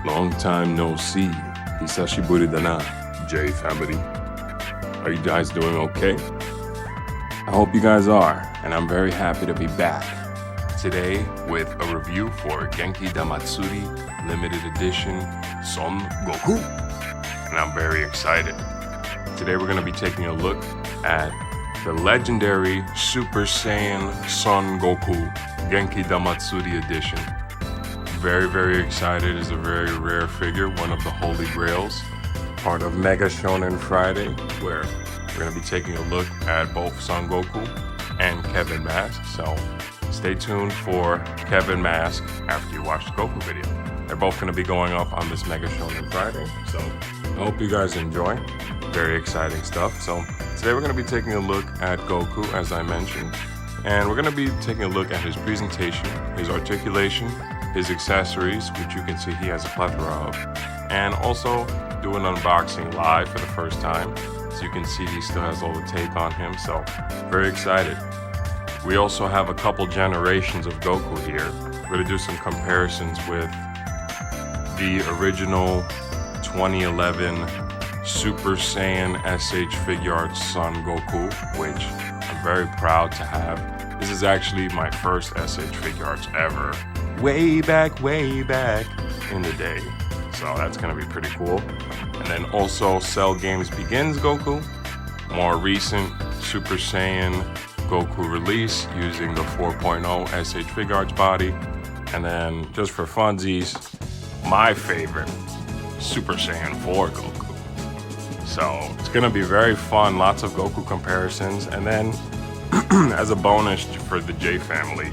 Long time no see. Hisashiburi da na, J family. Are you guys doing okay? I hope you guys are, and I'm very happy to be back. Today with a review for Genkidamatsuri limited edition Son Goku. And I'm very excited. Today we're going to be taking a look at the legendary Super Saiyan Son Goku Genkidamatsuri edition. Very, very excited. It's a very rare figure, one of the Holy Grails, part of Mega Shonen Friday, where we're going to be taking a look at both Son Goku and Kevin Mask. So stay tuned for Kevin Mask after you watch the Goku video. They're both going to be going up on this Mega Shonen Friday, so I hope you guys enjoy. Very exciting stuff. So today we're going to be taking a look at Goku, as I mentioned, and we're going to be taking a look at his presentation, his articulation, his accessories, which you can see he has a plethora of, and also do an unboxing live for the first time. So you can see he still has all the tape on him, so very excited. We also have a couple generations of Goku here. We're going to do some comparisons with the original 2011 Super Saiyan S.H.Figuarts Son Goku, which I'm very proud to have. This is actually my first S.H.Figuarts ever. Way back in the day. So that's going to be pretty cool. And then also Cell Games Begins Goku, more recent Super Saiyan Goku release using the 4.0 S.H.Figuarts body. And then just for funsies, my favorite, Super Saiyan 4 Goku. So it's going to be very fun, lots of Goku comparisons. And then as a bonus for the J family,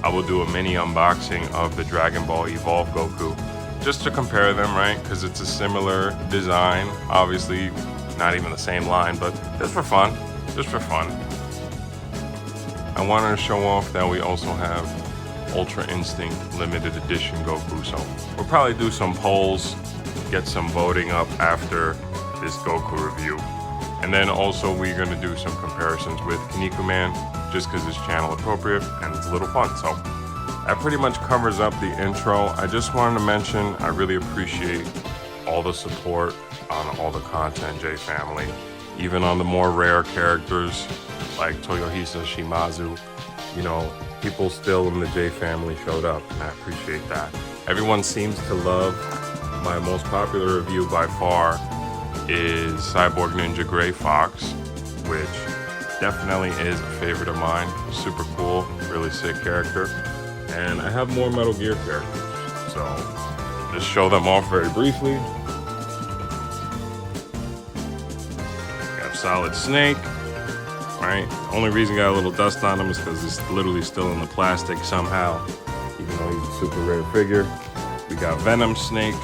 I will do a mini unboxing of the Dragon Ball Evolve Goku, just to compare them, right? Because it's a similar design, obviously not even the same line, but just for fun, I wanted to show off that we also have Ultra Instinct limited edition Goku, so we'll probably do some polls, get some voting up after this Goku review. And then also we're going to do some comparisons with Kinnikuman, just because it's channel appropriate and it's a little fun. So that pretty much covers up the intro. I just wanted to mention I really appreciate all the support on all the content, J family. Even on the more rare characters like Toyohisa Shimazu, you know, people still in the J family showed up, and I appreciate that. Everyone seems to love my most popular review by far is Cyborg Ninja Gray Fox, which definitely is a favorite of mine. Super cool, really sick character. And I have more Metal Gear characters, so just show them off very briefly. We have Solid Snake, right? Only reason I got a little dust on him is because he's literally still in the plastic somehow, even though he's a super rare figure. We got Venom Snake,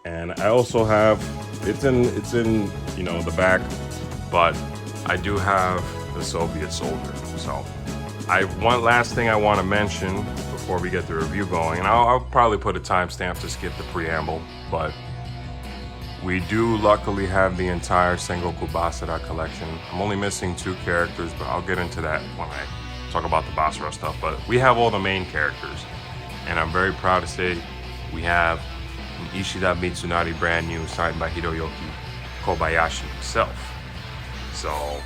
and I also have it's in you know the back, but I do have the Soviet Soldier. So one last thing I want to mention before we get the review going, and I'll probably put a timestamp to skip the preamble, but we do luckily have the entire Sengoku Basara collection. I'm only missing 2 characters, but I'll get into that when I talk about the Basara stuff. But we have all the main characters, and I'm very proud to say we have an Ishida Mitsunari brand new signed by Hiroyuki Kobayashi himself. So,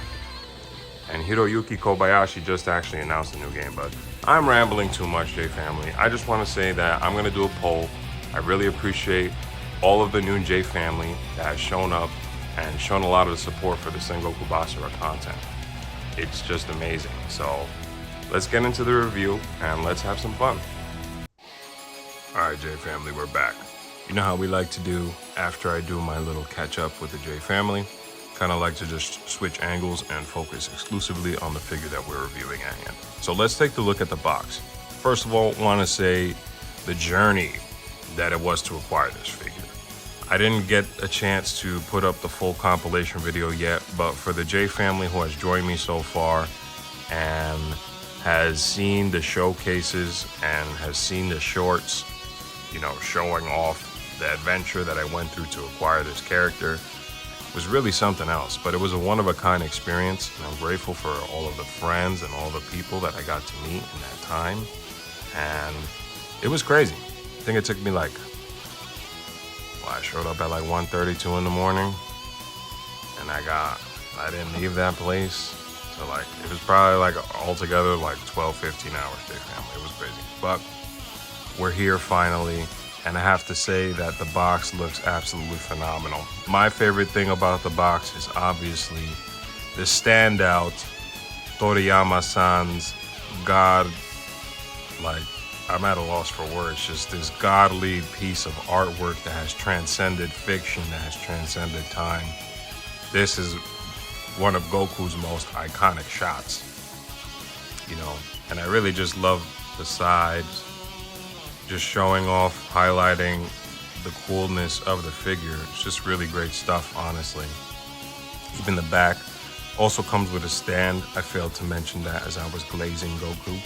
and Hiroyuki Kobayashi just actually announced a new game, but I'm rambling too much, J family. I just want to say that I'm going to do a poll. I really appreciate all of the new J family that has shown up and shown a lot of the support for the Sengoku Basara content. It's just amazing. So let's get into the review and let's have some fun. Alright, J family, we're back. You know how we like to do after I do my little catch up with the J family? Kind of like to just switch angles and focus exclusively on the figure that we're reviewing at hand. So let's take a look at the box. First of all, want to say the journey that it was to acquire this figure. I didn't get a chance to put up the full compilation video yet, but for the J family who has joined me so far and has seen the showcases and has seen the shorts, you know, showing off the adventure that I went through to acquire this character, was really something else. But it was a one-of-a-kind experience, and I'm grateful for all of the friends and all the people that I got to meet in that time. And it was crazy. think it took me like, well, I showed up at like 1:32 in the morning, and I didn't leave that place. So like, it was probably like altogether like 12-15 hours, J family. It was crazy. But we're here finally, and I have to say that the box looks absolutely phenomenal. My favorite thing about the box is obviously the standout Toriyama-san's god, like, I'm at a loss for words, just this godly piece of artwork that has transcended fiction, that has transcended time. This is one of Goku's most iconic shots, you know, and I really just love the sides, just showing off, highlighting the coolness of the figure. It's just really great stuff, honestly. Even the back also comes with a stand. I failed to mention that as I was glazing Goku.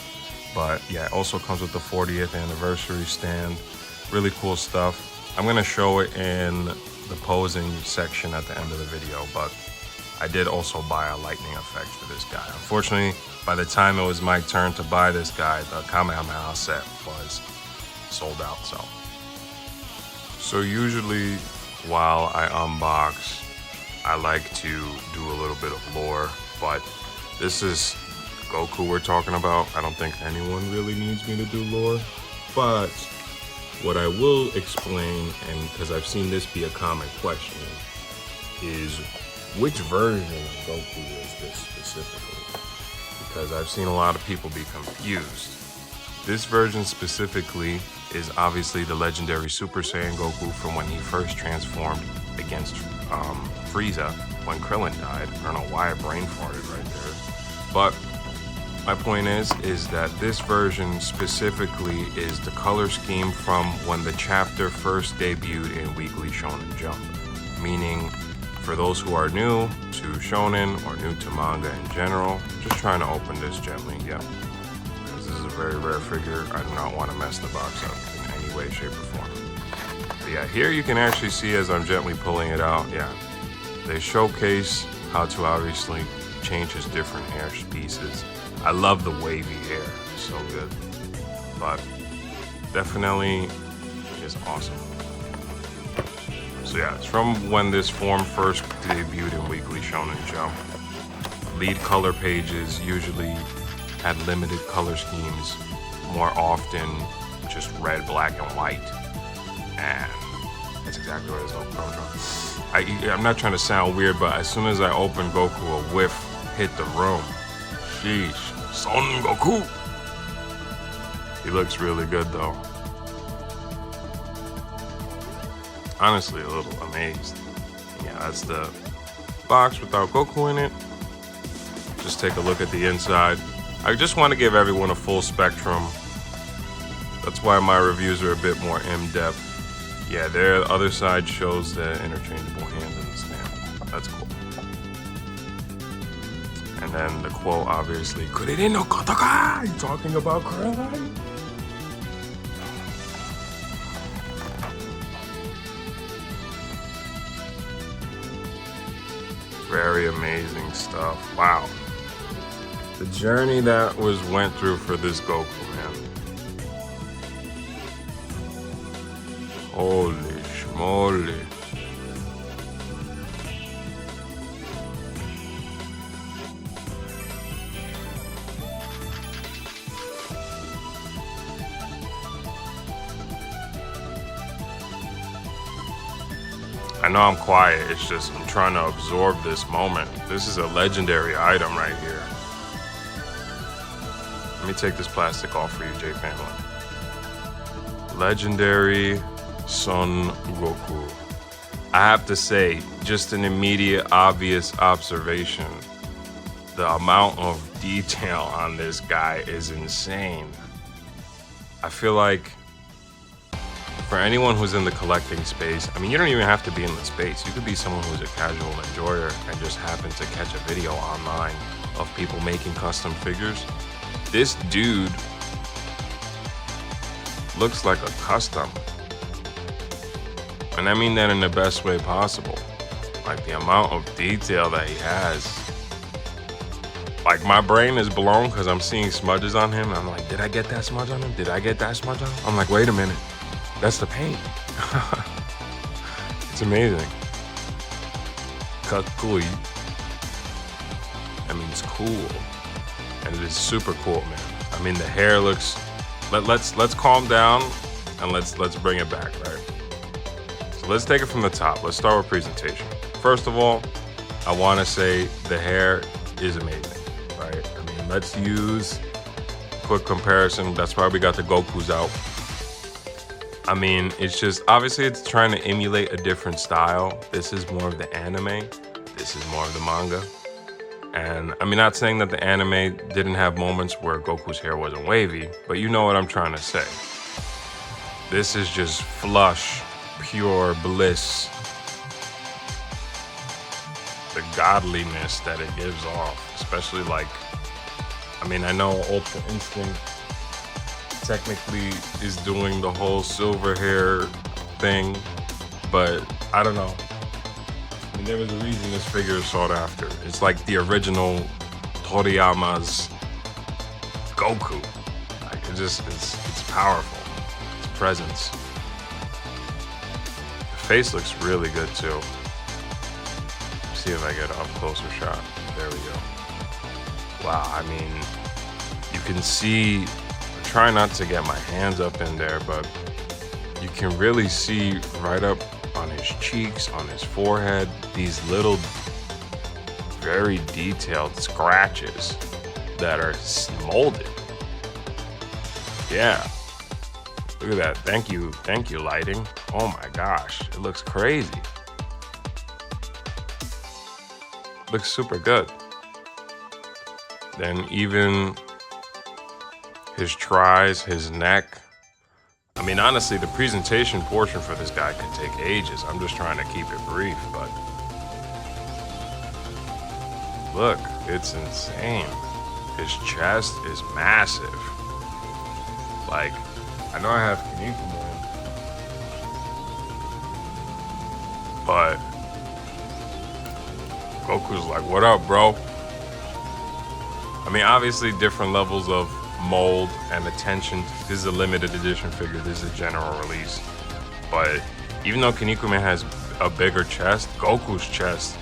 But yeah, it also comes with the 40th anniversary stand. Really cool stuff. I'm gonna show it in the posing section at the end of the video, but I did also buy a lightning effect for this guy. Unfortunately, by the time it was my turn to buy this guy, the Kamehameha set was sold out. So usually while I unbox, I like to do a little bit of lore, but this is Goku we're talking about. I don't think anyone really needs me to do lore, but what I will explain, and because I've seen this be a common question, is which version of Goku is this specifically? Because I've seen a lot of people be confused. This version specifically is obviously the legendary Super Saiyan Goku from when he first transformed against Frieza when Krillin died. I don't know why I brain farted right there. But my point is that this version specifically is the color scheme from when the chapter first debuted in Weekly Shonen Jump. Meaning, for those who are new to Shonen or new to manga in general, just trying to open this gently, yeah. This is a very rare figure. I do not want to mess the box up in any way, shape, or form. But yeah, here you can actually see as I'm gently pulling it out, yeah. They showcase how to obviously change his different hair pieces. I love the wavy hair, it's so good. But definitely is awesome. So yeah, it's from when this form first debuted in Weekly Shonen Jump. Lead color pages usually had limited color schemes, more often just red, black, and white. And that's exactly what it is. I'm not trying to sound weird, but as soon as I opened Goku, a whiff hit the room. Sheesh, Son Goku! He looks really good though. Honestly, a little amazed. Yeah, that's the box without Goku in it. Just take a look at the inside. I just want to give everyone a full spectrum. That's why my reviews are a bit more in-depth. Yeah, the other side shows the interchangeable hands in the stand. That's cool. And then the quote, obviously, Kuririn no koto ka! You talking about Krillin? Very amazing stuff. Wow. The journey that went through for this Goku, man. Holy schmoly. I know I'm quiet, it's just I'm trying to absorb this moment. This is a legendary item right here. Let me take this plastic off for you, J family. Legendary Son Goku. I have to say, just an immediate, obvious observation. The amount of detail on this guy is insane. I feel like for anyone who's in the collecting space, I mean, you don't even have to be in the space. You could be someone who's a casual enjoyer and just happen to catch a video online of people making custom figures. This dude looks like a custom. And I mean that in the best way possible. Like the amount of detail that he has. Like my brain is blown because I'm seeing smudges on him. I'm like, did I get that smudge on him? Did I get that smudge on him? I'm like, wait a minute. That's the paint. It's amazing. Kakui. I mean, it's cool. And it is super cool, man. I mean, the hair looks... Let's calm down and let's bring it back, right? So let's take it from the top. Let's start with presentation. First of all, I want to say the hair is amazing, right? I mean, let's use quick comparison. That's why we got the Gokus out. I mean, it's just, obviously it's trying to emulate a different style. This is more of the anime. This is more of the manga. And I mean, not saying that the anime didn't have moments where Goku's hair wasn't wavy, but you know what I'm trying to say. This is just flush, pure bliss. The godliness that it gives off, especially like, I mean, I know Ultra Instinct technically is doing the whole silver hair thing, but I don't know. I mean, there was a reason this figure is sought after. It's like the original Toriyama's Goku. Like it's powerful. Its presence. The face looks really good too. Let's see if I get an up closer shot. There we go. Wow, I mean, you can see, I'm trying not to get my hands up in there, but you can really see right up on his cheeks, on his forehead, these little, very detailed scratches that are molded. Yeah. Look at that. Thank you, lighting. Oh my gosh, it looks crazy. Looks super good. Then even his tries, his neck. I mean, honestly, the presentation portion for this guy could take ages. I'm just trying to keep it brief, but look, it's insane. His chest is massive. Like, I know I have Kinnikuman, but Goku's like, what up, bro? I mean, obviously different levels of mold and attention. This is a limited edition figure. This is a general release. But even though Kinnikuman has a bigger chest, Goku's chest,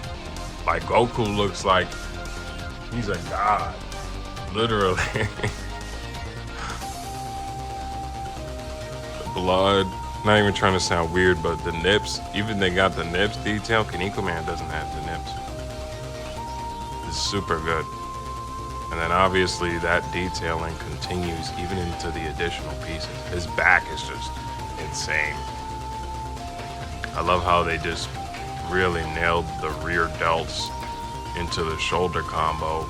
like Goku looks like he's a god, literally. The blood, not even trying to sound weird, but the nips, even they got the nips detail. Kinnikuman doesn't have the nips. It's super good. And then obviously that detailing continues even into the additional pieces. His back is just insane. I love how they just really nailed the rear delts into the shoulder combo.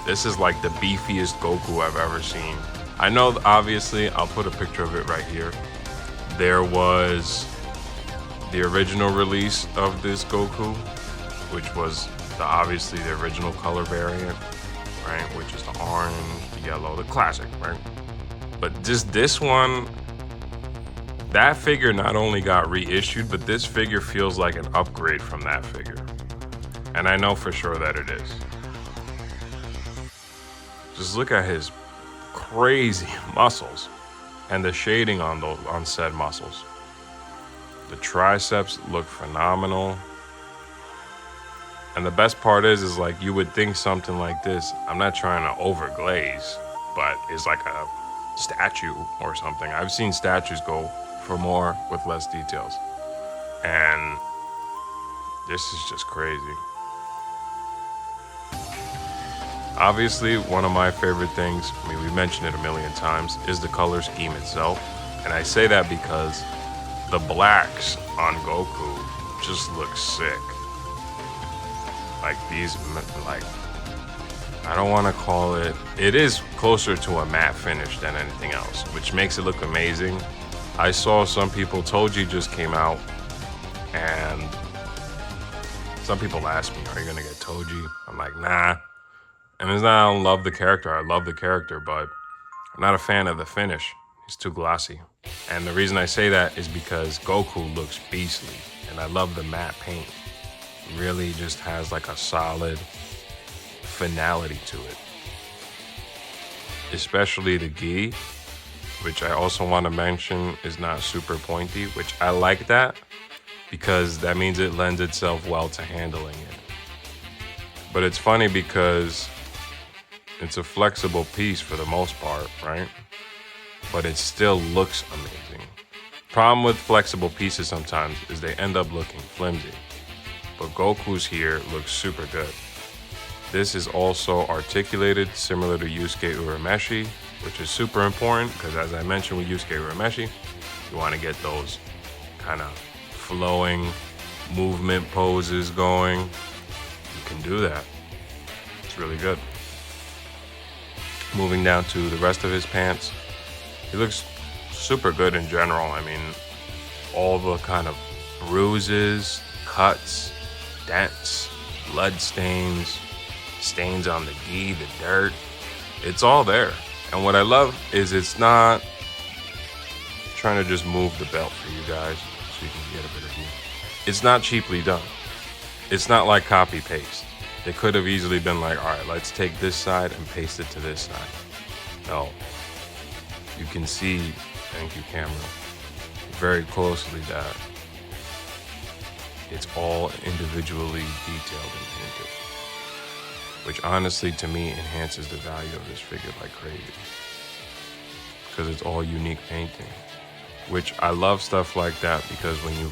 This is like the beefiest Goku I've ever seen. I know, obviously, I'll put a picture of it right here. There was the original release of this Goku, which was obviously the original color variant. Right, which is the orange, the yellow, the classic, right? But just this one, that figure not only got reissued, but this figure feels like an upgrade from that figure. And I know for sure that it is. Just look at his crazy muscles and the shading on said muscles. The triceps look phenomenal. And the best part is like, you would think something like this, I'm not trying to overglaze, but it's like a statue or something. I've seen statues go for more with less details. And this is just crazy. Obviously, one of my favorite things, I mean, we mentioned it a million times, is the color scheme itself. And I say that because the blacks on Goku just look sick. Like these, like, I don't want to call it, it is closer to a matte finish than anything else, which makes it look amazing. I saw some people, Toji just came out, and some people asked me, are you gonna get Toji? I'm like, nah. And it's not I don't love the character, I love the character, but I'm not a fan of the finish. It's too glossy. And the reason I say that is because Goku looks beastly, and I love the matte paint. Really just has like a solid finality to it. Especially the gi. which I also want to mention is not super pointy, which I like that because that means it lends itself well to handling it. But it's funny because it's a flexible piece for the most part, right? But it still looks amazing. Problem with flexible pieces sometimes is they end up looking flimsy. But Goku's here looks super good. This is also articulated, similar to Yusuke Urameshi, which is super important because as I mentioned with Yusuke Urameshi, you want to get those kind of flowing movement poses going. You can do that. It's really good. Moving down to the rest of his pants, he looks super good in general. I mean, all the kind of bruises, cuts, dents, blood stains, stains on the gi, the dirt, it's all there. And what I love is it's not trying to just move the belt for you guys so you can get a better view. It's not cheaply done. It's not like copy paste. They could have easily been like, all right, let's take this side and paste it to this side. No. You can see, thank you camera, very closely that it's all individually detailed and painted, which honestly to me enhances the value of this figure like crazy because it's all unique painting, which I love stuff like that because when you,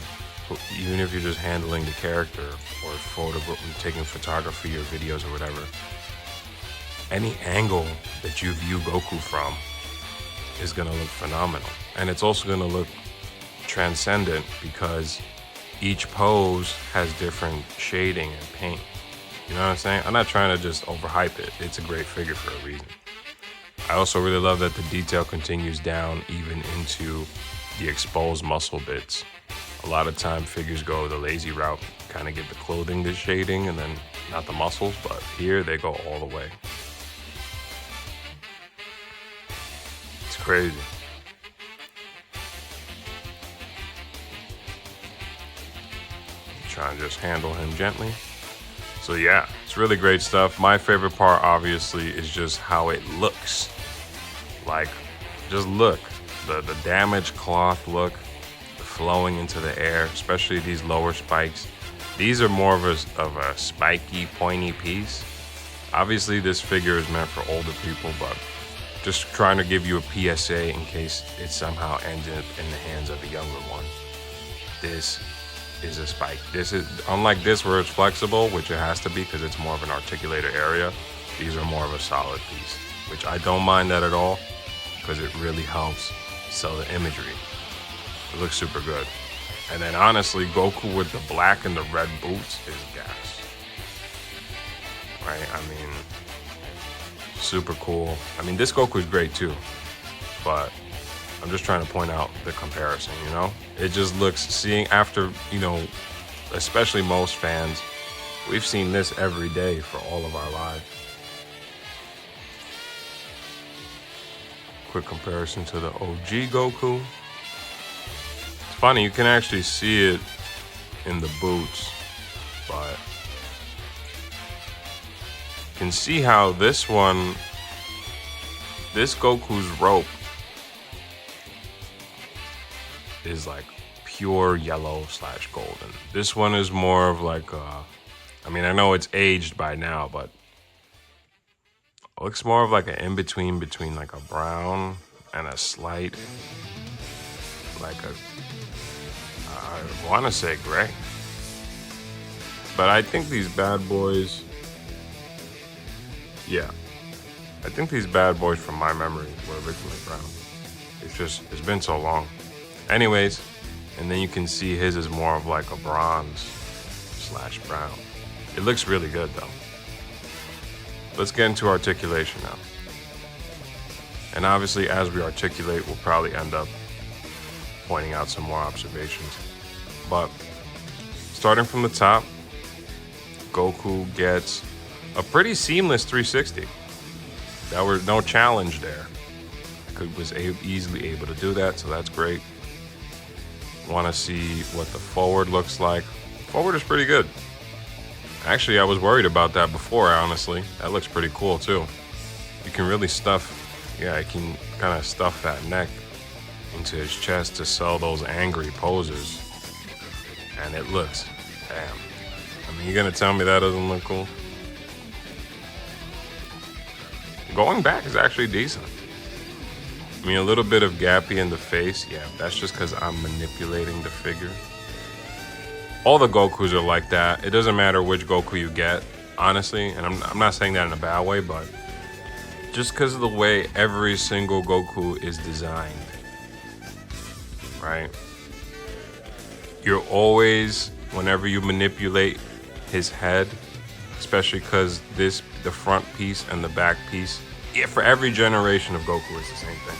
even if you're just handling the character or taking photography or videos or whatever, any angle that you view Goku from is gonna look phenomenal. And it's also gonna look transcendent because each pose has different shading and paint. You know what I'm saying? I'm not trying to just overhype it. It's a great figure for a reason. I also really love that the detail continues down even into the exposed muscle bits. A lot of time figures go the lazy route, kind of give the clothing the shading and then not the muscles, but here they go all the way. It's crazy. Trying to just handle him gently. So yeah, it's really great stuff. My favorite part obviously is just how it looks. Like, just look, the damaged cloth look, the flowing into the air, especially these lower spikes. These are more of a spiky, pointy piece. Obviously this figure is meant for older people, but just trying to give you a PSA in case it somehow ends up in the hands of a younger one. This is a spike. This is unlike this where it's flexible, which it has to be because it's more of an articulated area. These are more of a solid piece, which I don't mind that at all because it really helps sell the imagery. It looks super good. And then honestly, Goku with the black and the red boots is gas. Right? I mean, super cool. I mean, this Goku is great too, but I'm just trying to point out the comparison, you know? It just looks, seeing after, you know, especially most fans, we've seen this every day for all of our lives. Quick comparison to the OG Goku. It's funny, you can actually see it in the boots, but you can see how this one, this Goku's rope is like pure yellow / golden. This one is more of like I mean, I know it's aged by now, but it looks more of like an in-between between like a brown and a slight, like a, I want to say gray. But I think these bad boys, yeah, I think these bad boys from my memory were originally brown. It's been so long. Anyways, and then you can see his is more of like a bronze / brown. It looks really good though. Let's get into articulation now. And obviously as we articulate, we'll probably end up pointing out some more observations. But starting from the top, Goku gets a pretty seamless 360. There was no challenge there. Was easily able to do that, so that's great. Want to see what the forward looks like. Forward is pretty good. Actually, I was worried about that before, honestly. That looks pretty cool too. You can really stuff, yeah, you can kind of stuff that neck into his chest to sell those angry poses. And it looks, damn. I mean, you gonna tell me that doesn't look cool? Going back is actually decent. I mean, a little bit of gappy in the face. Yeah, that's just because I'm manipulating the figure. All the Gokus are like that. It doesn't matter which Goku you get, honestly. And I'm not saying that in a bad way, but just because of the way every single Goku is designed, right? You're always, whenever you manipulate his head, especially because the front piece and the back piece, yeah, for every generation of Goku, it's the same thing.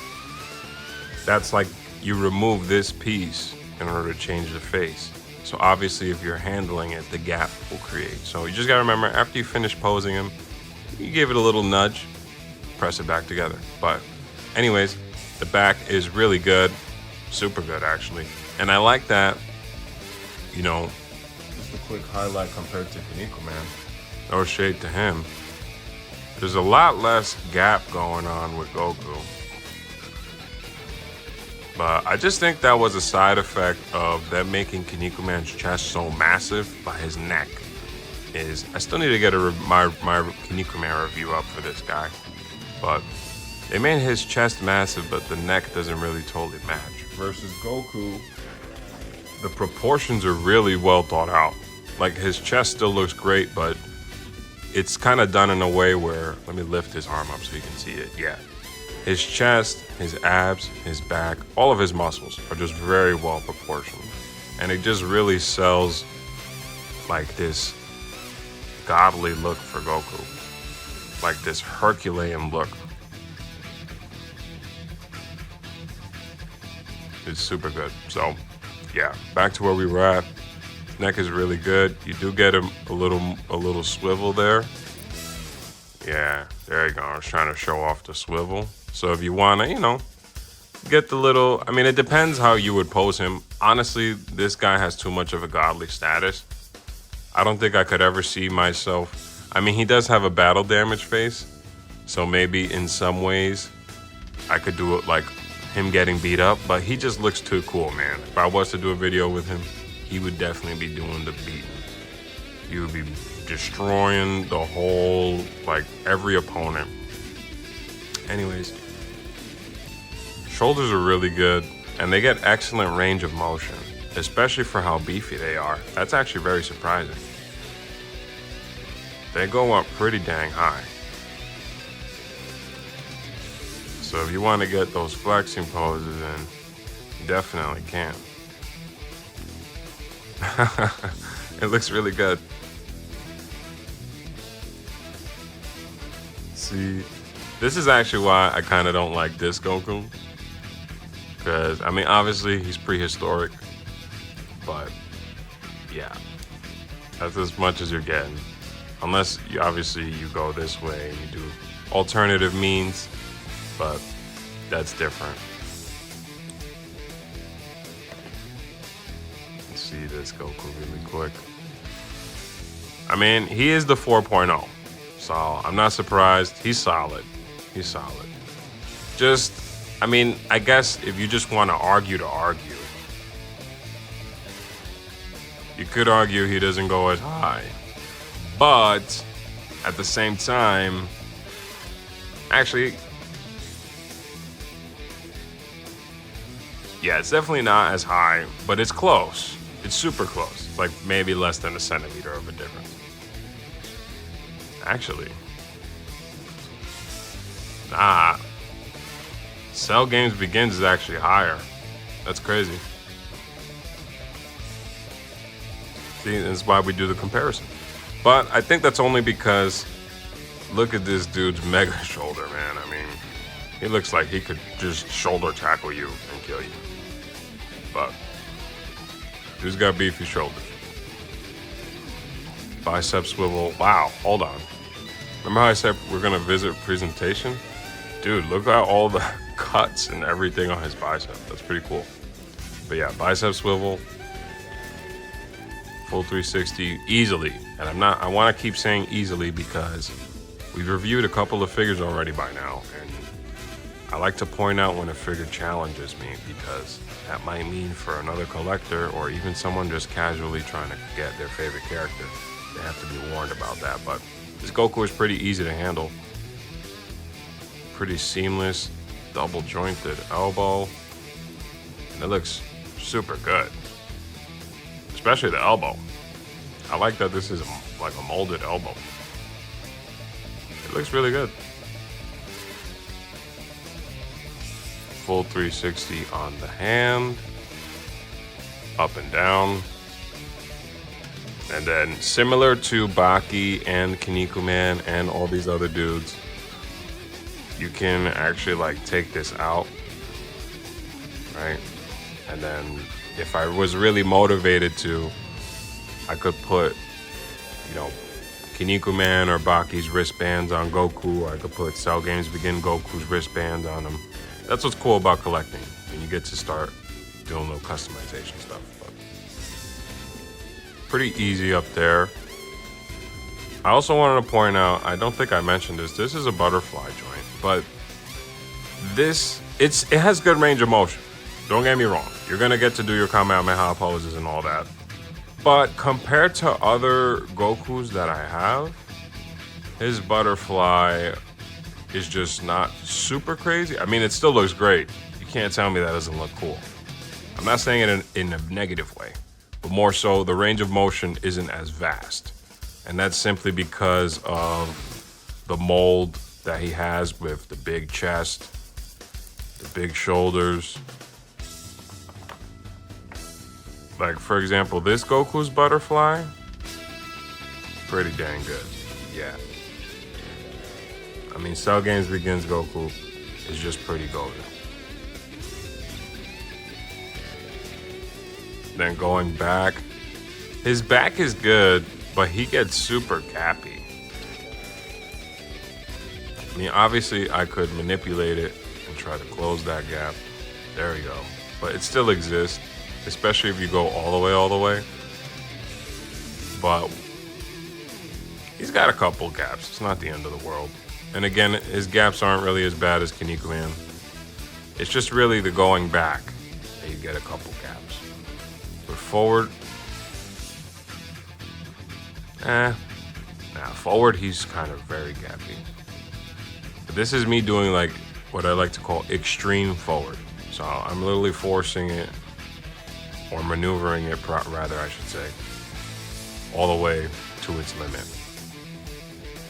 That's like you remove this piece in order to change the face. So obviously, if you're handling it, the gap will create. So you just gotta remember, after you finish posing him, you give it a little nudge, press it back together. But anyways, the back is really good, super good actually. And I like that, you know, just a quick highlight compared to Kinnikuman. No shade to him. There's a lot less gap going on with Goku. But I just think that was a side effect of them making Kinnikuman's chest so massive by his neck. I still need to get my Kinnikuman review up for this guy. But they made his chest massive, but the neck doesn't really totally match. Versus Goku, the proportions are really well thought out. Like, his chest still looks great, but it's kind of done in a way where, let me lift his arm up so you can see it. Yeah. His chest, his abs, his back, all of his muscles are just very well proportioned. And it just really sells like this godly look for Goku. Like this Herculean look. It's super good. So, yeah, back to where we were at. Neck is really good. You do get a little swivel there. Yeah, there you go. I was trying to show off the swivel. So if you want to, you know, get the little, I mean, it depends how you would pose him. Honestly, this guy has too much of a godly status. I don't think I could ever see myself. I mean, he does have a battle damage face. So maybe in some ways I could do it like him getting beat up, but he just looks too cool, man. If I was to do a video with him, he would definitely be doing the beating. He would be destroying the whole, like, every opponent. Anyways, shoulders are really good, and they get excellent range of motion, especially for how beefy they are. That's actually very surprising. They go up pretty dang high. So if you want to get those flexing poses in, you definitely can. It looks really good. See, this is actually why I kind of don't like this Goku. Because, I mean, obviously he's prehistoric. But, yeah. That's as much as you're getting. Unless, obviously, you go this way and you do alternative means. But that's different. Let's see this Goku really quick. I mean, he is the 4.0. So I'm not surprised. He's solid. He's solid. Just, I mean, I guess if you just want to argue, you could argue he doesn't go as high. But at the same time, actually, yeah, it's definitely not as high, but it's close. It's super close. It's like maybe less than a centimeter of a difference. Actually, nah. Cell Games Begins is actually higher. That's crazy. See, that's why we do the comparison. But I think that's only because look at this dude's mega shoulder, man. I mean, he looks like he could just shoulder tackle you and kill you. But dude's got beefy shoulders. Bicep swivel. Wow, hold on. Remember how I said we're gonna visit presentation? Dude, look at all the cuts and everything on his bicep. That's pretty cool. But yeah, bicep swivel, full 360 easily. And I want to keep saying easily because we've reviewed a couple of figures already by now, and I like to point out when a figure challenges me because that might mean for another collector or even someone just casually trying to get their favorite character, they have to be warned about that. But this Goku is pretty easy to handle. Pretty seamless, double jointed elbow. And it looks super good. Especially the elbow. I like that this is like a molded elbow. It looks really good. Full 360 on the hand, up and down. And then similar to Baki and Kinnikuman and all these other dudes, you can actually like take this out, right? And then if I was really motivated to, I could put, you know, Kinnikuman or Baki's wristbands on Goku. I could put Cell Games Begin Goku's wristband on him. That's what's cool about collecting, and you get to start doing little customization stuff. But pretty easy up there. I also wanted to point out, I don't think I mentioned this is a butterfly joint, but it has good range of motion. Don't get me wrong. You're gonna get to do your Kamehameha poses and all that. But compared to other Gokus that I have, his butterfly is just not super crazy. I mean, it still looks great. You can't tell me that doesn't look cool. I'm not saying it in a negative way, but more so the range of motion isn't as vast. And that's simply because of the mold that he has with the big chest, the big shoulders. Like, for example, this Goku's butterfly, pretty dang good. Yeah. I mean, Cell Games Begins Goku is just pretty golden. Then going back, his back is good, but he gets super gappy. I mean, obviously I could manipulate it and try to close that gap. There we go. But it still exists, especially if you go all the way. But he's got a couple gaps. It's not the end of the world. And again, his gaps aren't really as bad as Kinnikuman. It's just really the going back that you get a couple gaps. But forward, forward he's kind of very gappy. But this is me doing like what I like to call extreme forward. So I'm literally forcing it, or maneuvering it rather I should say, all the way to its limit.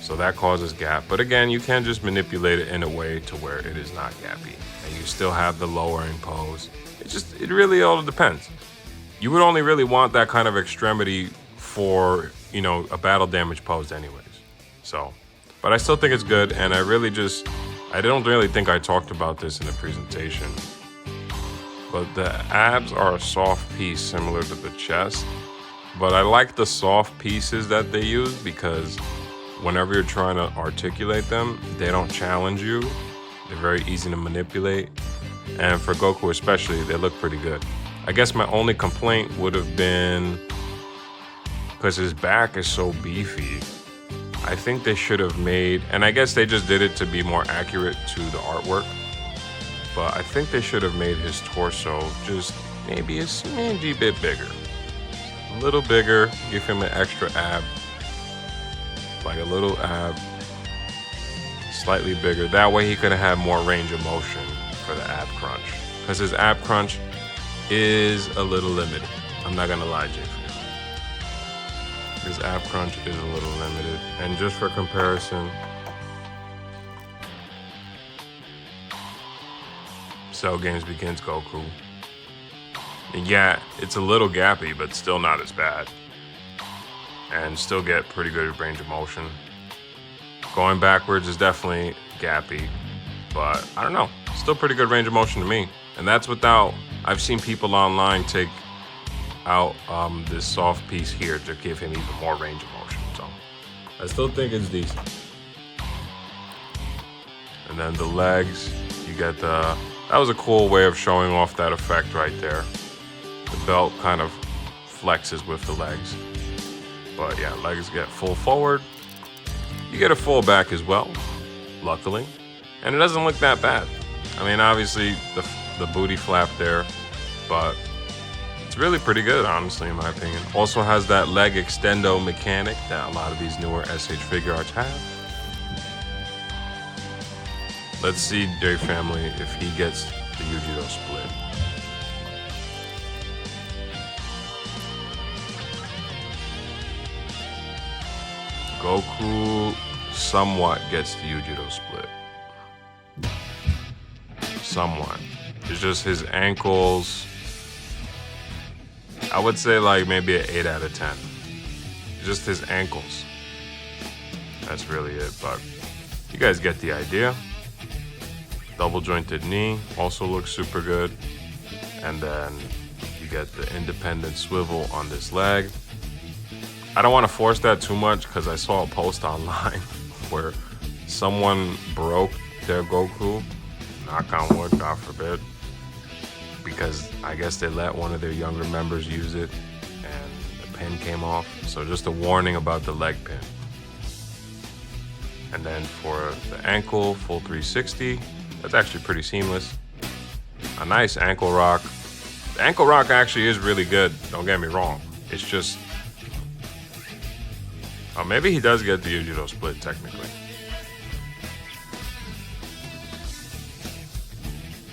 So that causes gap. But again, you can just manipulate it in a way to where it is not gappy. And you still have the lowering pose. It really all depends. You would only really want that kind of extremity for, you know, a battle damage pose anyways. So, but I still think it's good. And I don't really think I talked about this in the presentation. But the abs are a soft piece similar to the chest. But I like the soft pieces that they use because whenever you're trying to articulate them, they don't challenge you. They're very easy to manipulate. And for Goku especially, they look pretty good. I guess my only complaint would have been because his back is so beefy. I think they should have made, and I guess they just did it to be more accurate to the artwork, but I think they should have made his torso just maybe a smidgy bit bigger. A little bigger, give him an extra ab. Like a little ab, slightly bigger. That way he could have had more range of motion for the ab crunch. Because his ab crunch is a little limited. I'm not gonna lie, J. His ab crunch is a little limited. And just for comparison, Cell Games Begins Goku. And yeah, it's a little gappy, but still not as bad. And still get pretty good range of motion. Going backwards is definitely gappy, but I don't know, still pretty good range of motion to me. And that's without, I've seen people online take out this soft piece here to give him even more range of motion. So I still think it's decent. And then the legs, you get that was a cool way of showing off that effect right there. The belt kind of flexes with the legs. But yeah, legs get full forward. You get a full back as well, luckily. And it doesn't look that bad. I mean, obviously the booty flap there, but it's really pretty good, honestly, in my opinion. Also has that leg extendo mechanic that a lot of these newer S.H.Figuarts have. Let's see J Family if he gets the Yujiro split. Goku somewhat gets the Yujiro split. Somewhat. It's just his ankles. I would say like maybe an 8 out of 10. Just his ankles. That's really it, but you guys get the idea. Double jointed knee also looks super good. And then you get the independent swivel on this leg. I don't want to force that too much because I saw a post online where someone broke their Goku. Knock on wood, God forbid. Because I guess they let one of their younger members use it and the pin came off. So just a warning about the leg pin. And then for the ankle, full 360. That's actually pretty seamless. A nice ankle rock. The ankle rock actually is really good, don't get me wrong. It's just... Oh, maybe he does get the Yujiro split, technically.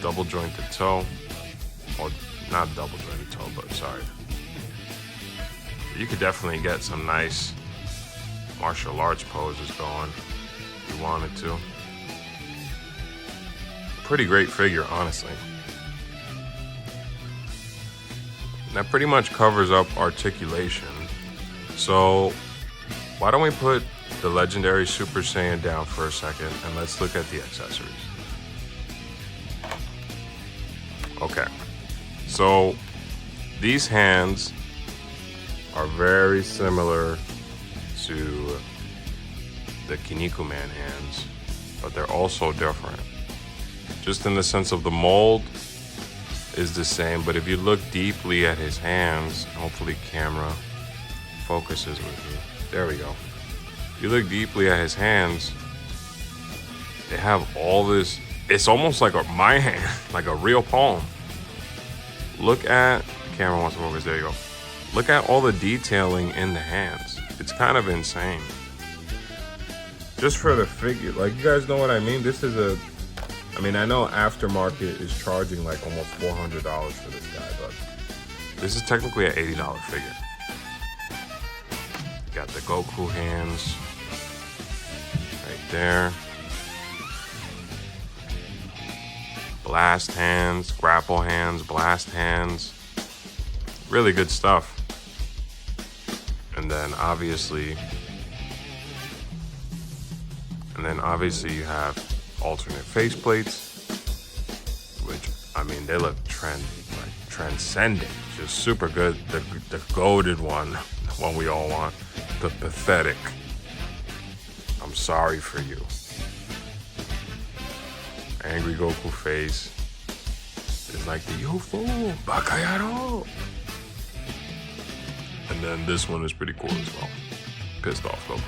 Double jointed toe. Or not double jointed toe, but sorry. You could definitely get some nice martial arts poses going if you wanted to. Pretty great figure, honestly. And that pretty much covers up articulation. So why don't we put the legendary Super Saiyan down for a second and let's look at the accessories. Okay, so these hands are very similar to the Kinnikuman hands, but they're also different. Just in the sense of the mold is the same, but if you look deeply at his hands, hopefully camera focuses with you. There we go. If you look deeply at his hands, they have all this, it's almost like my hand, like a real palm. Look at, camera wants to focus, there you go. Look at all the detailing in the hands. It's kind of insane. Just for the figure, like you guys know what I mean? This is a, I mean, I know aftermarket is charging like almost $400 for this guy, but this is technically an $80 figure. Got the Goku hands right there. Blast hands, grapple hands, blast hands. Really good stuff. And then obviously you have alternate faceplates, which, I mean, they look transcendent, just super good. The goated one, the one we all want, the pathetic. I'm sorry for you. Angry Goku face is like the yo fool, bakayaro. And then this one is pretty cool as well. Pissed off Goku.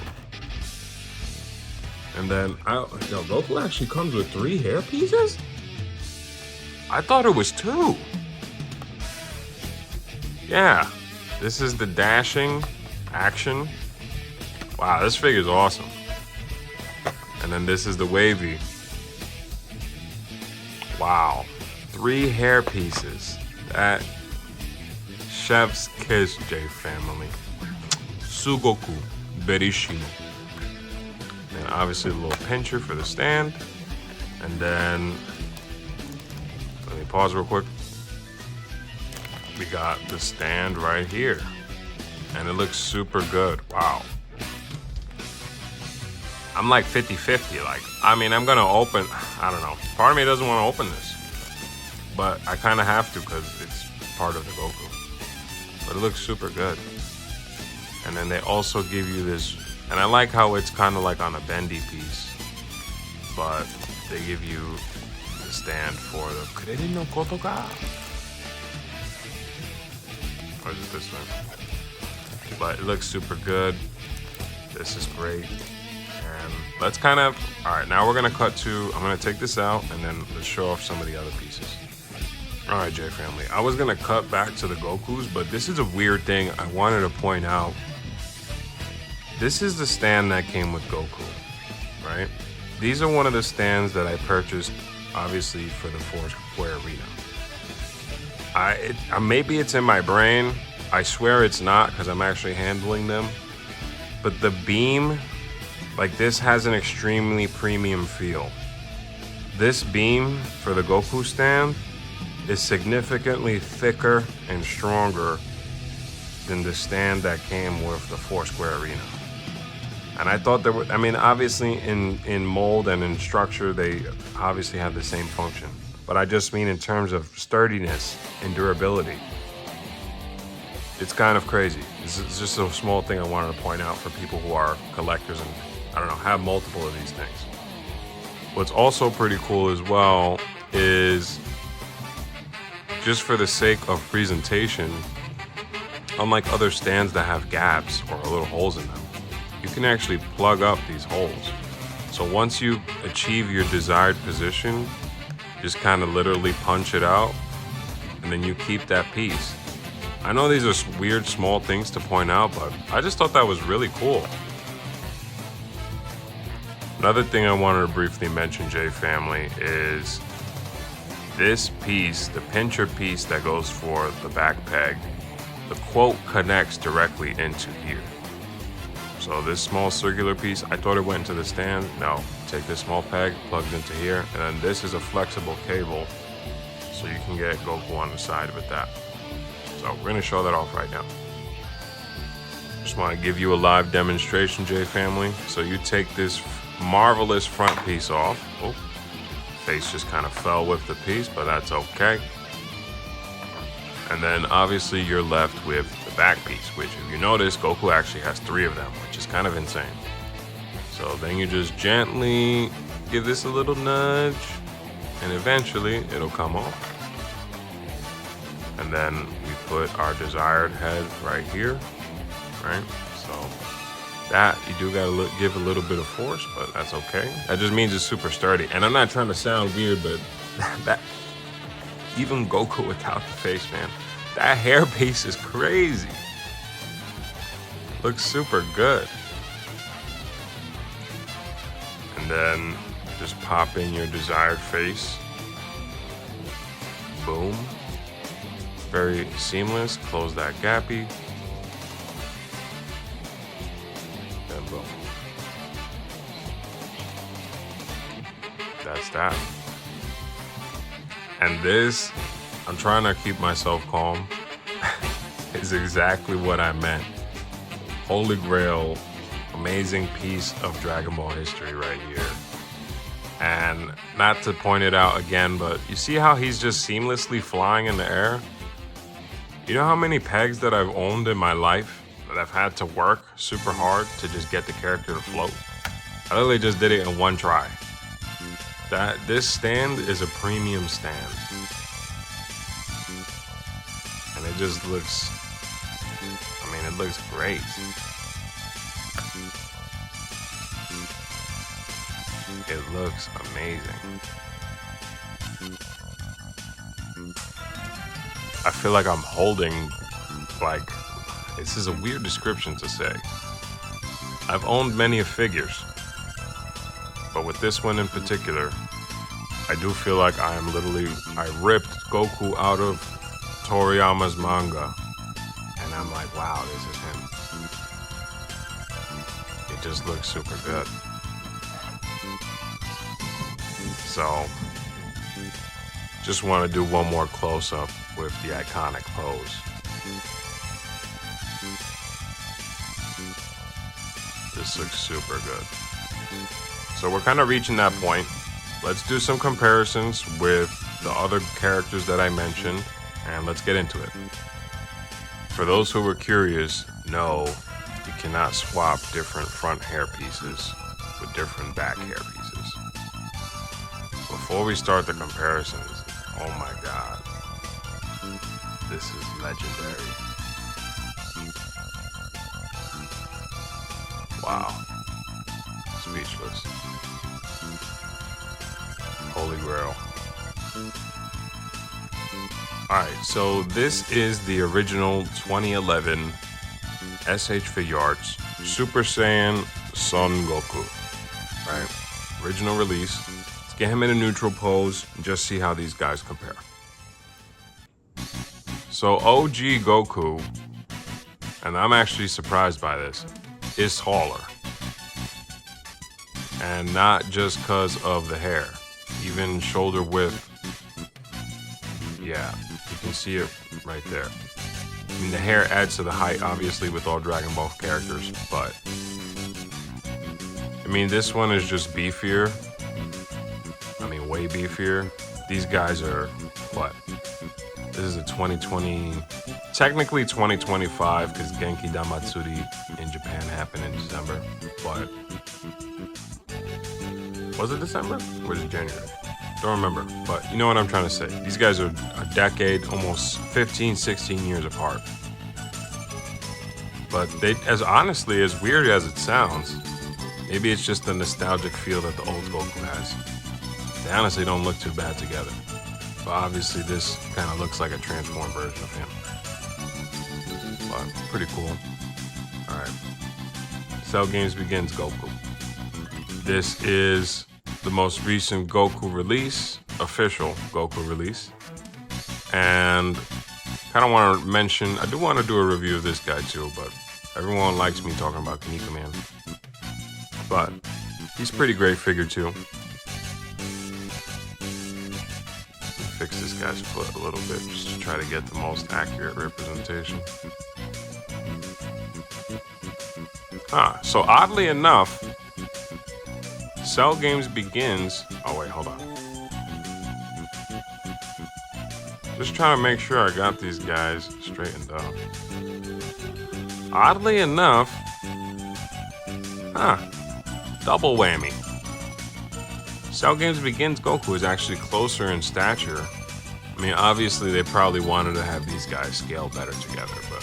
And then, Goku actually comes with 3 hair pieces? I thought it was 2. Yeah, this is the dashing action. Wow, this figure's awesome. And then this is the wavy. Wow, 3 hair pieces. That chef's kiss, J Family. Sugoku Berishino. And obviously a little pincher for the stand. And then, let me pause real quick. We got the stand right here. And it looks super good, wow. I'm like 50-50, like, I mean, I'm gonna open, I don't know. Part of me doesn't wanna open this. But I kinda have to because it's part of the Goku. But it looks super good. And then they also give you this, and I like how it's kind of like on a bendy piece, but they give you the stand for the Kureri no Koto ka? Or is it this one? But it looks super good. This is great. And let's kind of, all right, now we're gonna cut to, I'm gonna take this out and then let's show off some of the other pieces. All right, J family, I was gonna cut back to the Gokus, but this is a weird thing I wanted to point out. This is the stand that came with Goku, right? These are one of the stands that I purchased, obviously, for the Foursquare Arena. Maybe it's in my brain. I swear it's not because I'm actually handling them. But the beam, like this, has an extremely premium feel. This beam for the Goku stand is significantly thicker and stronger than the stand that came with the Foursquare Arena. And I thought there were, I mean, obviously in mold and in structure, they obviously have the same function. But I just mean in terms of sturdiness and durability. It's kind of crazy. It's just a small thing I wanted to point out for people who are collectors and, I don't know, have multiple of these things. What's also pretty cool as well is, just for the sake of presentation, unlike other stands that have gaps or little holes in them, you can actually plug up these holes. So once you achieve your desired position, just kind of literally punch it out, and then you keep that piece. I know these are weird small things to point out, but I just thought that was really cool. Another thing I wanted to briefly mention, J family, is this piece, the pincher piece that goes for the back peg, the quote connects directly into here. So this small circular piece, I thought it went into the stand. No, take this small peg, plugs into here, and then this is a flexible cable, so you can get Goku on the side with that. So we're gonna show that off right now. Just wanna give you a live demonstration, J family. So you take this marvelous front piece off. Oh, face just kind of fell with the piece, but that's okay. And then obviously you're left with the back piece, which if you notice, Goku actually has 3 of them, which is kind of insane. So then you just gently give this a little nudge, and eventually it'll come off. And then we put our desired head right here, right? So that, you do gotta give a little bit of force, but that's okay. That just means it's super sturdy. And I'm not trying to sound weird, but that even Goku without the face, man, that hair piece is crazy. Looks super good. And then just pop in your desired face. Boom. Very seamless. Close that gappy. And boom. That's that. And this, I'm trying to keep myself calm, is exactly what I meant. Holy Grail, amazing piece of Dragon Ball history right here. And not to point it out again, but you see how he's just seamlessly flying in the air? You know how many pegs that I've owned in my life that I've had to work super hard to just get the character to float? I literally just did it in one try. This stand is a premium stand. And it just looks, I mean, it looks great. It looks amazing. I feel like I'm holding, like, this is a weird description to say. I've owned many of figures, but with this one in particular, I do feel like I am literally, I ripped Goku out of Toriyama's manga, and I'm like, wow, this is him. It just looks super good. So, just want to do one more close-up with the iconic pose. This looks super good. So we're kind of reaching that point. Let's do some comparisons with the other characters that I mentioned, and let's get into it. For those who were curious, no, you cannot swap different front hair pieces with different back hair pieces. Before we start the comparisons, oh my god, this is legendary. Wow. Speechless. Holy Grail. Alright, so this is the original 2011 S.H.Figuarts Super Saiyan Son Goku. Right? Original release. Let's get him in a neutral pose and just see how these guys compare. So OG Goku, and I'm actually surprised by this, is taller. And not just because of the hair. Even shoulder width. Yeah, you can see it right there. I mean, the hair adds to the height, obviously, with all Dragon Ball characters, but I mean, this one is just beefier. I mean, way beefier. These guys are, what? This is a 2020, technically 2025, because Genkidamatsuri in Japan happened in December, but was it December or was it January? Don't remember, but you know what I'm trying to say. These guys are a decade, almost 15, 16 years apart. But they, as honestly, as weird as it sounds, maybe it's just the nostalgic feel that the old Goku has. They honestly don't look too bad together. But obviously this kind of looks like a transformed version of him. But pretty cool. Alright. Cell Games Begins Goku. This is the most recent Goku release, official Goku release. And kind of want to mention, I do want to do a review of this guy too, but everyone likes me talking about Kinnikuh Man. But he's a pretty great figure too. Fix this guy's foot a little bit just to try to get the most accurate representation. So oddly enough, Cell Games Begins. Oh wait, hold on. Just trying to make sure I got these guys straightened out. Oddly enough, double whammy. Cell Games Begins Goku is actually closer in stature. I mean, obviously they probably wanted to have these guys scale better together, but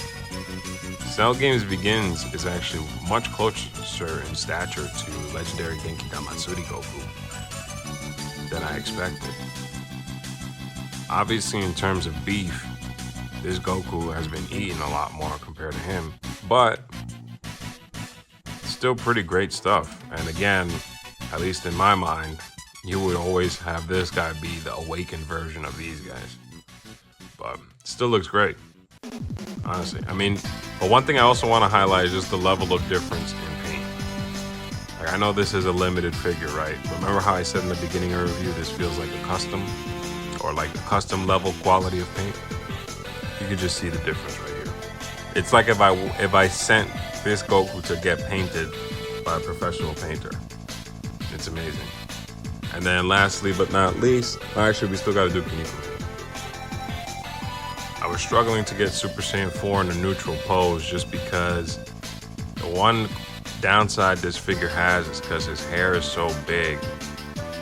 Cell Games Begins is actually much closer in stature to legendary Genkidamatsuri Goku than I expected. Obviously, in terms of beef, this Goku has been eating a lot more compared to him, but still pretty great stuff. And again, at least in my mind, you would always have this guy be the awakened version of these guys. But still looks great, honestly. I mean, but one thing I also want to highlight is just the level of difference in paint. Like, I know this is a limited figure, right? Remember how I said in the beginning of the review, this feels like a custom, or like a custom level quality of paint? You can just see the difference right here. It's like if I sent this Goku to get painted by a professional painter. It's amazing. And then lastly but not least, actually we still gotta do Kinnikuh. I was struggling to get Super Saiyan 4 in a neutral pose just because the one downside this figure has is because his hair is so big.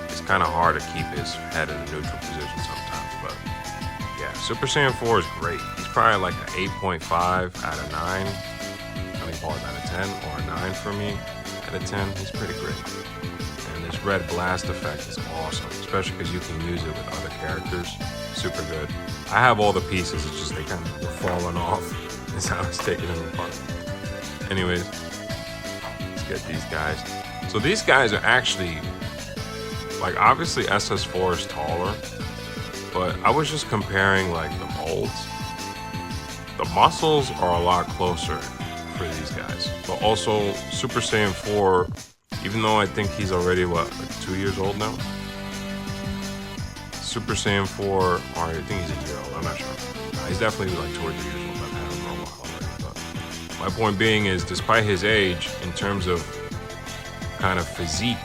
It's kind of hard to keep his head in a neutral position sometimes, but yeah, Super Saiyan 4 is great. He's probably like an 8.5 out of 9. I mean, call it out of 10 or a 9 for me. Out of 10, he's pretty great. And this red blast effect is awesome, especially because you can use it with other characters. Super good. I have all the pieces, it's just they kind of were falling off. That's how I was taking them apart. Anyways, let's get these guys. So these guys are actually, like, obviously SS4 is taller, but I was just comparing like the molds. The muscles are a lot closer for these guys, but also Super Saiyan 4, even though I think he's already, what, like 2 years old now? Super Saiyan 4, or I think he's a year old, I'm not sure. No, he's definitely like 2 or 3 years old. I've had him for a while already. But my point being is, despite his age, in terms of kind of physique,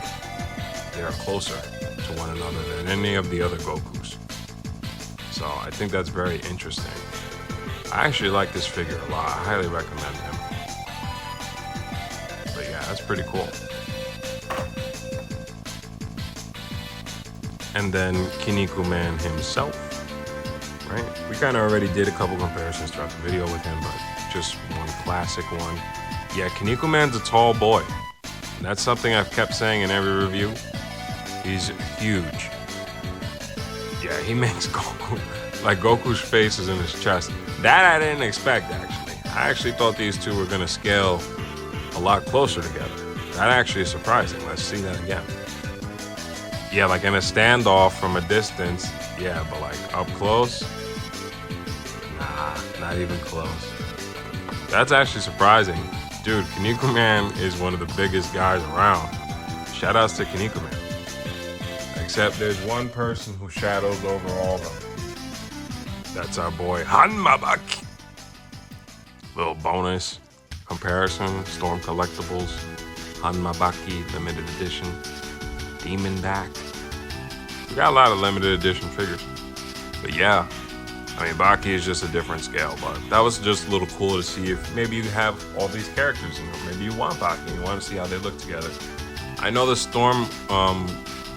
they are closer to one another than any of the other Gokus. So I think that's very interesting. I actually like this figure a lot. I highly recommend him. But yeah, that's pretty cool. And then Kinnikuh Man himself, right? We kind of already did a couple comparisons throughout the video with him, but just one classic one. Yeah, Kinnikuh Man's a tall boy. That's something I've kept saying in every review. He's huge. Yeah, he makes Goku, like Goku's face is in his chest. That I didn't expect, actually. I actually thought these two were gonna scale a lot closer together. That actually is surprising. Let's see that again. Yeah, like in a standoff from a distance, yeah, but like up close, nah, not even close. That's actually surprising. Dude, Kinnikuman is one of the biggest guys around. Shoutouts to Kinnikuman. Except there's one person who shadows over all of them. That's our boy Hanmabaki. Little bonus comparison, Storm Collectibles, Hanmabaki limited edition, Demon Back. We got a lot of limited edition figures. But yeah, I mean, Baki is just a different scale, but that was just a little cool to see if maybe you have all these characters, you know, maybe you want Baki and you want to see how they look together. I know the Storm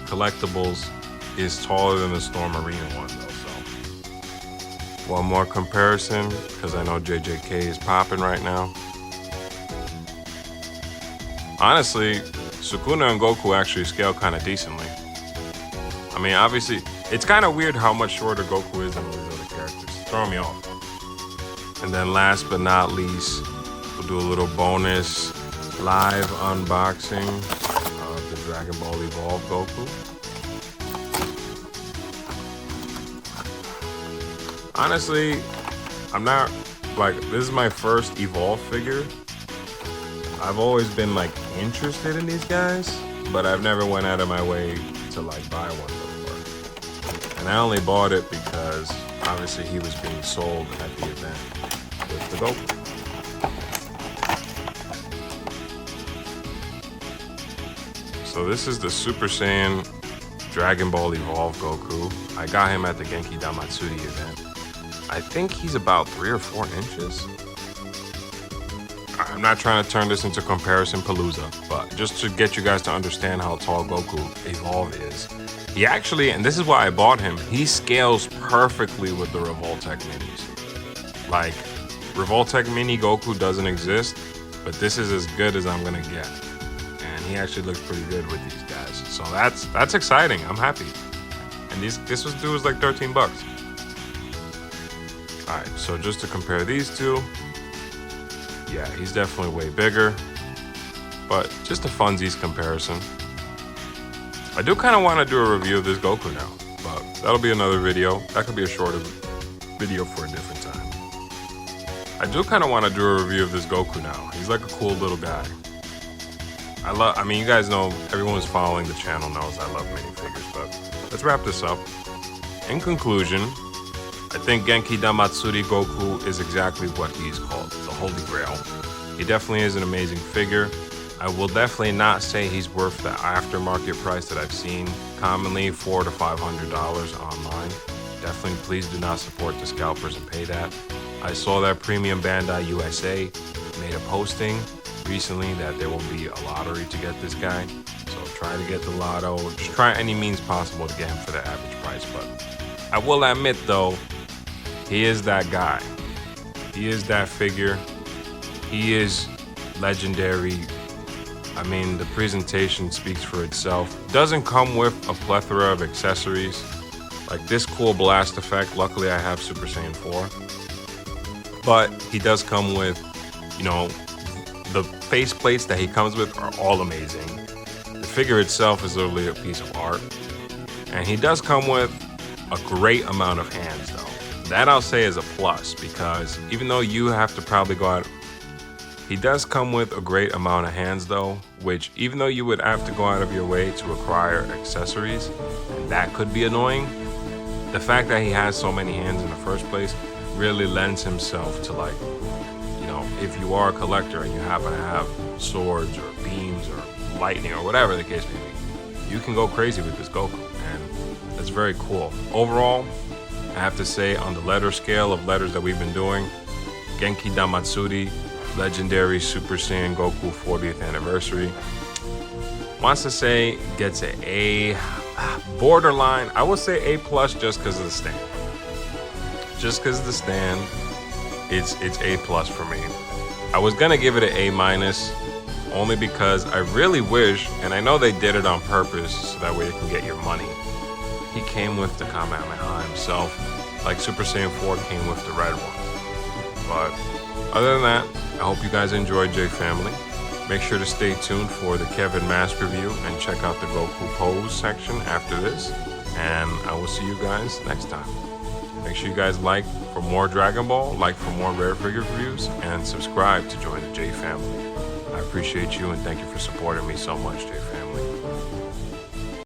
Collectibles is taller than the Storm Arena one though, so. One more comparison, because I know JJK is popping right now. Honestly, Sukuna and Goku actually scale kind of decently. I mean, obviously, it's kind of weird how much shorter Goku is than all these other characters. Throw me off. And then last but not least, we'll do a little bonus live unboxing of the Dragon Ball Evolved Goku. Honestly, I'm not, like, this is my first Evolved figure. I've always been, like, interested in these guys, but I've never went out of my way to, like, buy one before. And I only bought it because, obviously, he was being sold at the event with the Goku. So this is the Super Saiyan Dragon Ball Evolved Goku. I got him at the Genkidamatsuri event. I think he's about 3 or 4 inches. I'm not trying to turn this into comparison palooza, but just to get you guys to understand how tall Goku Evolved is. He actually, and this is why I bought him, he scales perfectly with the Revoltech minis. Like, Revoltech mini Goku doesn't exist, but this is as good as I'm gonna get. And he actually looks pretty good with these guys. So that's exciting, I'm happy. And this dude was like 13 bucks. All right, so just to compare these two, yeah, he's definitely way bigger, but just a funsies comparison. I do kind of want to do a review of this Goku now, but that'll be another video. That could be a shorter video for a different time. I do kind of want to do a review of this Goku now. He's like a cool little guy. I mean, you guys know, everyone who's following the channel knows I love minifigures, but let's wrap this up. In conclusion, I think Genkidamatsuri Goku is exactly what he's called, the Holy Grail. He definitely is an amazing figure. I will definitely not say he's worth the aftermarket price that I've seen, commonly $400 to $500 online. Definitely please do not support the scalpers and pay that. I saw that Premium Bandai USA made a posting recently that there will be a lottery to get this guy. So try to get the lotto, just try any means possible to get him for the average price. But I will admit though, he is that guy. He is that figure. He is legendary. I mean, the presentation speaks for itself. Doesn't come with a plethora of accessories. Like this cool blast effect. Luckily, I have Super Saiyan 4. But he does come with, you know, the face plates that he comes with are all amazing. The figure itself is literally a piece of art. And he does come with a great amount of hands, though. That I'll say is a plus, because even though you have to probably go out, he does come with a great amount of hands though, which even though you would have to go out of your way to acquire accessories, and that could be annoying, the fact that he has so many hands in the first place really lends himself to, like, you know, if you are a collector and you happen to have swords or beams or lightning or whatever the case may be, you can go crazy with this Goku, and that's very cool. Overall, I have to say, on the letter scale of letters that we've been doing, Genkidamatsuri, Legendary Super Saiyan Goku 40th Anniversary, wants to say gets an A, borderline, I would say A plus just because of the stand. Just because of the stand, it's A plus for me. I was gonna give it an A minus, only because I really wish, and I know they did it on purpose so that way you can get your money. He came with the Kamehameha himself, like Super Saiyan 4 came with the red one. But other than that, I hope you guys enjoyed J Family. Make sure to stay tuned for the Kevin Mask review and check out the Goku pose section after this. And I will see you guys next time. Make sure you guys like for more Dragon Ball, like for more rare figure reviews, and subscribe to join the J Family. I appreciate you and thank you for supporting me so much, J Family.